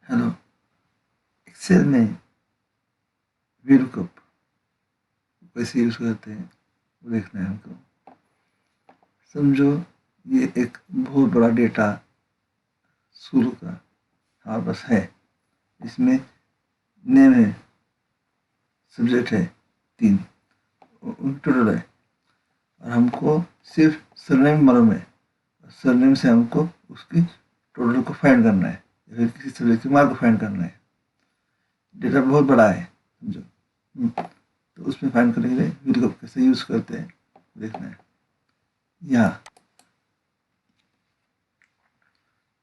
Hello. Excel में VLOOKUP कैसे use करते हैं वो देखना है हमको। समझो ये एक बहुत बड़ा डेटा स्कूल का हमारे पास है। इसमें नेम है, सब्जेक्ट है 3 टोटल है, और हमको सिर्फ सरनेम मालूम है। सरनेम से हमको उसकी टोटल को फाइंड करना है या फिर किसी सब्जेक्ट के मार्क को फाइंड करना है। डेटा बहुत बड़ा है समझो। तो उसमें फाइंड करने के लिए VLOOKUP कैसे यूज़ करते हैं देखना है। यहाँ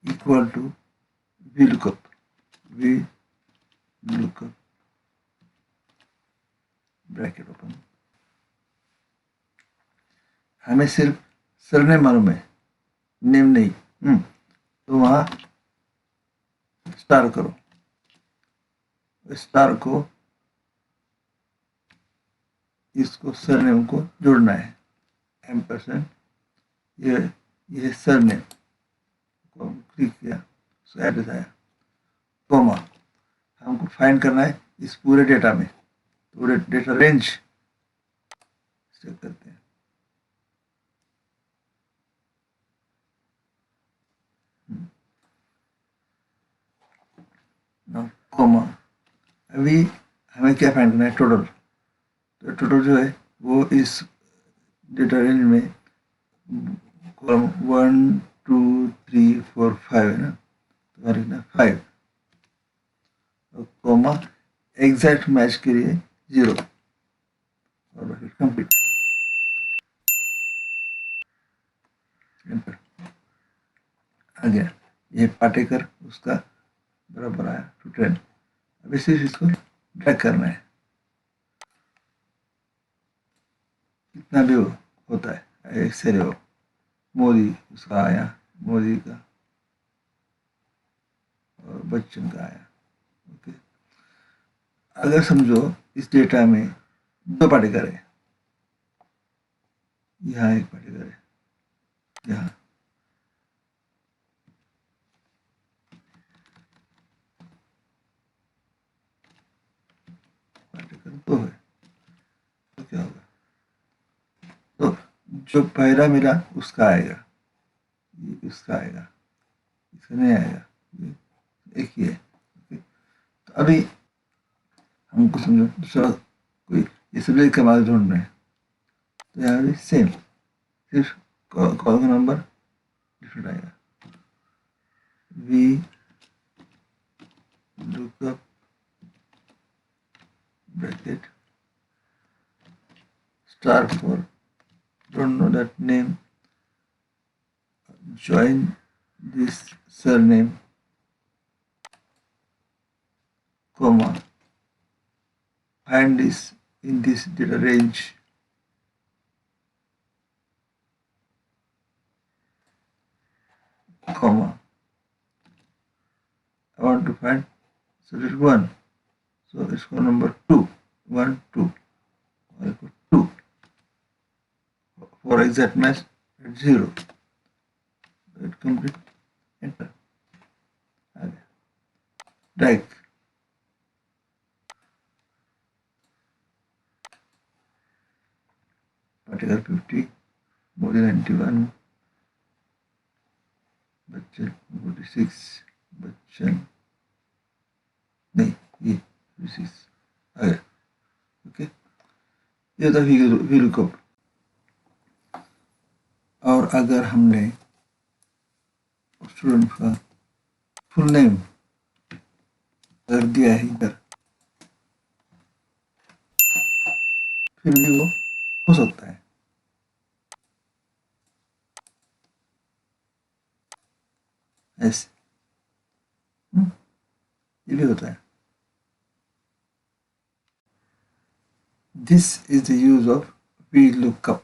equal to VLOOKUP bracket open. हमें सिर्फ सरनेम मालूम है, नेम नहीं। तो वहाँ स्टार करो, स्टार को इसको सरनेम को जोड़ना है। एम्परसेंड ये सरनेम को क्लिक किया तो एड्रेस आया। कॉमा हमको फाइंड करना है इस पूरे डेटा में, पूरे डेटा रेंज चेक करते हैं। कॉमा अभी हमें क्या फाइंड करना है, टोटल। तो टोटल जो है वो इस डेटा रेंज में कॉलम 1 2 3 4 5 है ना, तो लिखना 5 और कॉमा एग्जैक्ट मैच के लिए 0 और ब्रैकेट कंप्लीट। आ गया ये पाटेकर उसका बराबर आया टू 10। अभी सिर्फ इसको ड्रैग करना है, कितना भी होता है ऐसे हो। मोदी उसका आया, मोदी का और बच्चन का आया। ओके, अगर समझो इस डेटा में 2 पाटेकर है, यहाँ एक पाटेकर है, यहाँ पाटेकर 2 है, तो क्या होगा? तो जो पहला मिला उसका आएगा, ये उसका आएगा, इसका नहीं आएगा, ये एक ही है। तो अभी हमको समझो दूसरा कोई ये सब्जेक्ट का मार्क्स ढूंढना है, तो यहाँ भी सेम, सिर्फ कॉल का नंबर डिफरेंट आएगा। VLOOKUP bracket star for don't know that name, join this surname, comma find this in this data range, comma I want to find subject 1, so it's called number 2, 1 2 or equal 2 for exact match at 0. It complete, enter, drag, particle 50, body 91, Bachchan 46, Bachchan नहीं ये 46 आ गया। Okay, ये था VLOOKUP। और अगर हमने student का full name अगर दिया है इधर, फिर भी वो हो सकता है ऐसे, ये भी होता है। This is the use of VLOOKUP।